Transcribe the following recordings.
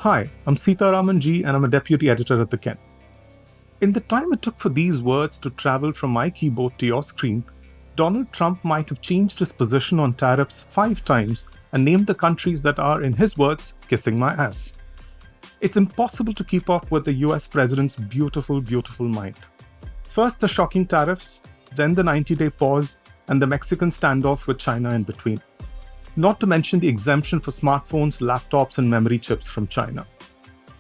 Hi, I'm Sitaraman G and I'm a deputy editor at The Ken. In the time it took for these words to travel from my keyboard to your screen, Donald Trump might have changed his position on tariffs 5 times and named the countries that are, in his words, kissing my ass. It's impossible to keep up with the US president's beautiful, beautiful mind. First the shocking tariffs, then the 90-day pause, and the Mexican standoff with China in between. Not to mention the exemption for smartphones, laptops, and memory chips from China.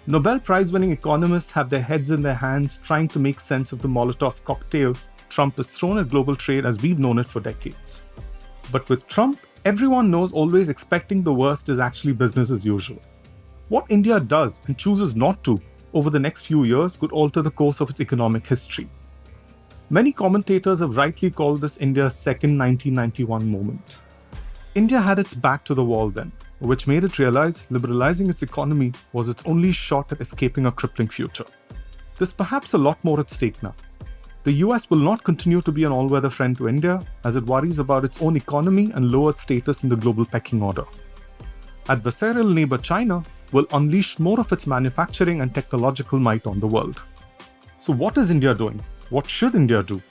Nobel Prize-winning economists have their heads in their hands trying to make sense of the Molotov cocktail Trump has thrown at global trade as we've known it for decades. But with Trump, everyone knows always expecting the worst is actually business as usual. What India does and chooses not to over the next few years could alter the course of its economic history. Many commentators have rightly called this India's second 1991 moment. India had its back to the wall then, which made it realize liberalizing its economy was its only shot at escaping a crippling future. There's perhaps a lot more at stake now. The US will not continue to be an all-weather friend to India as it worries about its own economy and lowered status in the global pecking order. Adversarial neighbor China will unleash more of its manufacturing and technological might on the world. So what is India doing? What should India do?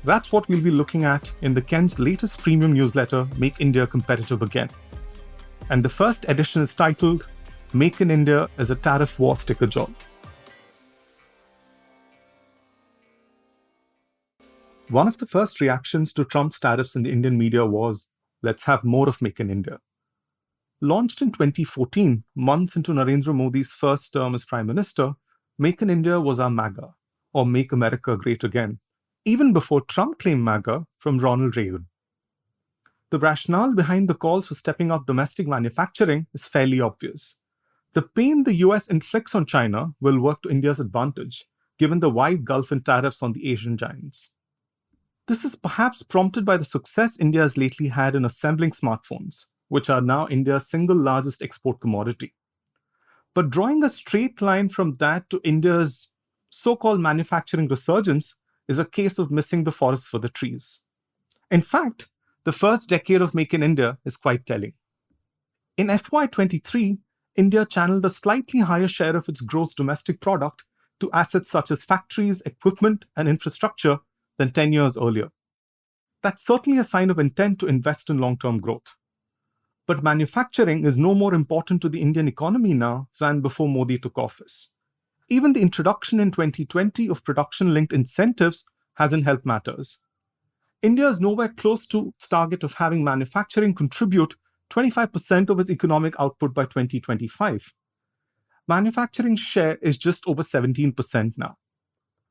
That's what we'll be looking at in the Ken's latest premium newsletter, Make India Competitive Again. And the first edition is titled, Make in India is a Tariff-War Sticker Job. One of the first reactions to Trump's tariffs in the Indian media was, let's have more of Make in India. Launched in 2014, months into Narendra Modi's first term as Prime Minister, Make in India was our MAGA, or Make America Great Again, even before Trump claimed MAGA from Ronald Reagan. The rationale behind the calls for stepping up domestic manufacturing is fairly obvious. The pain the US inflicts on China will work to India's advantage, given the wide gulf in tariffs on the Asian giants. This is perhaps prompted by the success India has lately had in assembling smartphones, which are now India's single largest export commodity. But drawing a straight line from that to India's so-called manufacturing resurgence is a case of missing the forest for the trees. In fact, the first decade of Make in India is quite telling. In FY23, India channeled a slightly higher share of its gross domestic product to assets such as factories, equipment, and infrastructure than 10 years earlier. That's certainly a sign of intent to invest in long-term growth. But manufacturing is no more important to the Indian economy now than before Modi took office. Even the introduction in 2020 of production-linked incentives hasn't helped matters. India is nowhere close to its target of having manufacturing contribute 25% of its economic output by 2025. Manufacturing's share is just over 17% now.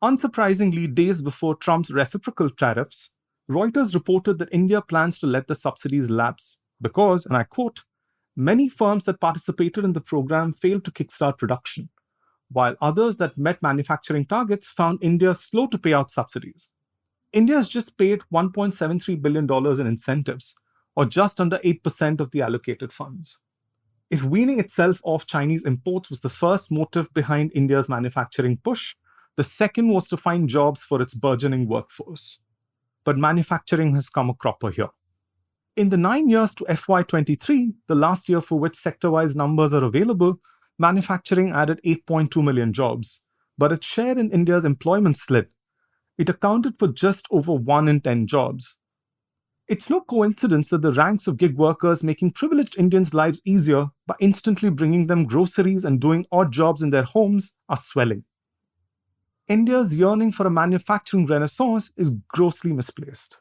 Unsurprisingly, days before Trump's reciprocal tariffs, Reuters reported that India plans to let the subsidies lapse because, and I quote, many firms that participated in the program failed to kickstart production, while others that met manufacturing targets found India slow to pay out subsidies. India has just paid $1.73 billion in incentives, or just under 8% of the allocated funds. If weaning itself off Chinese imports was the first motive behind India's manufacturing push, the second was to find jobs for its burgeoning workforce. But manufacturing has come a cropper here. In the 9 years to FY23, the last year for which sector-wise numbers are available, manufacturing added 8.2 million jobs, but its share in India's employment slid. It accounted for just over 1 in 10 jobs. It's no coincidence that the ranks of gig workers making privileged Indians' lives easier by instantly bringing them groceries and doing odd jobs in their homes are swelling. India's yearning for a manufacturing renaissance is grossly misplaced.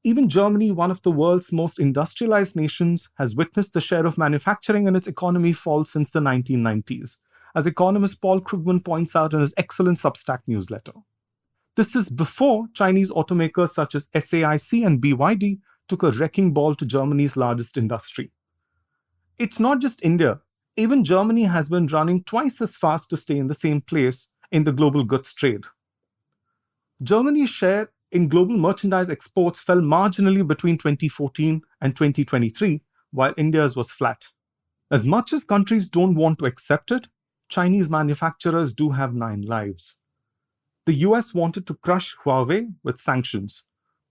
Even Germany, one of the world's most industrialized nations, has witnessed the share of manufacturing in its economy fall since the 1990s, as economist Paul Krugman points out in his excellent Substack newsletter. This is before Chinese automakers such as SAIC and BYD took a wrecking ball to Germany's largest industry. It's not just India. Even Germany has been running twice as fast to stay in the same place in the global goods trade. Germany's share in global merchandise exports fell marginally between 2014 and 2023, while India's was flat. As much as countries don't want to accept it, Chinese manufacturers do have 9 lives. The US wanted to crush Huawei with sanctions,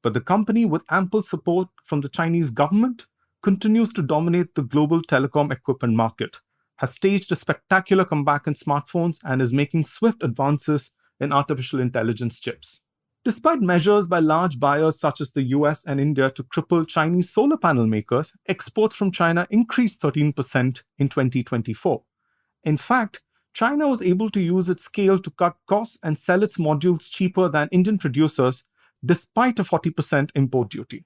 but the company, with ample support from the Chinese government, continues to dominate the global telecom equipment market, has staged a spectacular comeback in smartphones and is making swift advances in artificial intelligence chips. Despite measures by large buyers such as the US and India to cripple Chinese solar panel makers, exports from China increased 13% in 2024. In fact, China was able to use its scale to cut costs and sell its modules cheaper than Indian producers, despite a 40% import duty.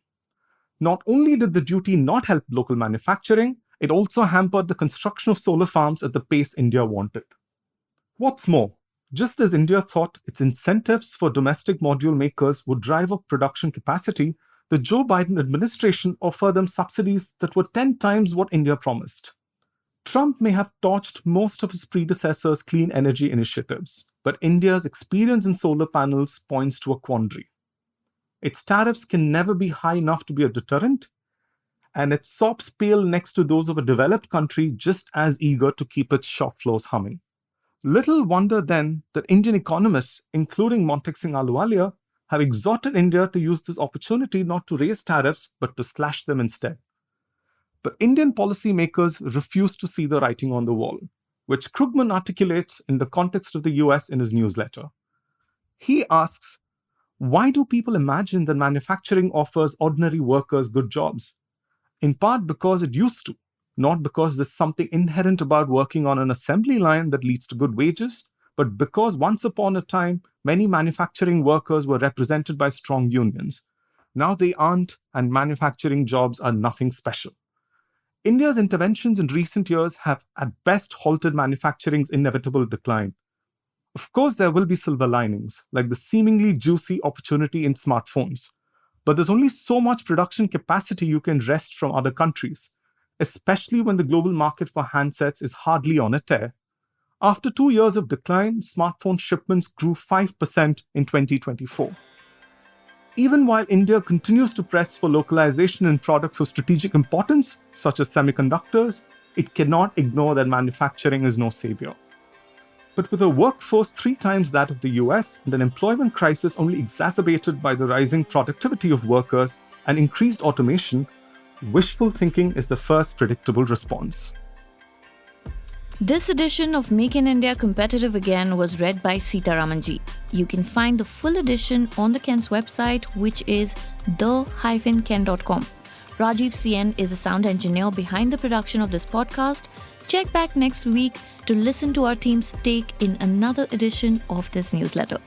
Not only did the duty not help local manufacturing, it also hampered the construction of solar farms at the pace India wanted. What's more, just as India thought its incentives for domestic module makers would drive up production capacity, the Joe Biden administration offered them subsidies that were 10 times what India promised. Trump may have torched most of his predecessors' clean energy initiatives, but India's experience in solar panels points to a quandary. Its tariffs can never be high enough to be a deterrent, and its SOPs pale next to those of a developed country just as eager to keep its shop floors humming. Little wonder then that Indian economists, including Montek Singh Ahluwalia, have exhorted India to use this opportunity not to raise tariffs but to slash them instead. But Indian policymakers refuse to see the writing on the wall, which Krugman articulates in the context of the US in his newsletter. He asks, why do people imagine that manufacturing offers ordinary workers good jobs? In part because it used to, not because there's something inherent about working on an assembly line that leads to good wages, but because once upon a time, many manufacturing workers were represented by strong unions. Now they aren't, and manufacturing jobs are nothing special. India's interventions in recent years have at best halted manufacturing's inevitable decline. Of course, there will be silver linings, like the seemingly juicy opportunity in smartphones. But there's only so much production capacity you can wrest from other countries, especially when the global market for handsets is hardly on a tear. After 2 years of decline, smartphone shipments grew 5% in 2024. Even while India continues to press for localization in products of strategic importance, such as semiconductors, it cannot ignore that manufacturing is no savior. But with a workforce 3 times that of the US and an employment crisis only exacerbated by the rising productivity of workers and increased automation, wishful thinking is the first predictable response. This edition of Make in India Competitive Again was read by Sitaramanji. You can find the full edition on the Ken's website, which is the-ken.com. Rajiv CN is the sound engineer behind the production of this podcast. Check back next week to listen to our team's take in another edition of this newsletter.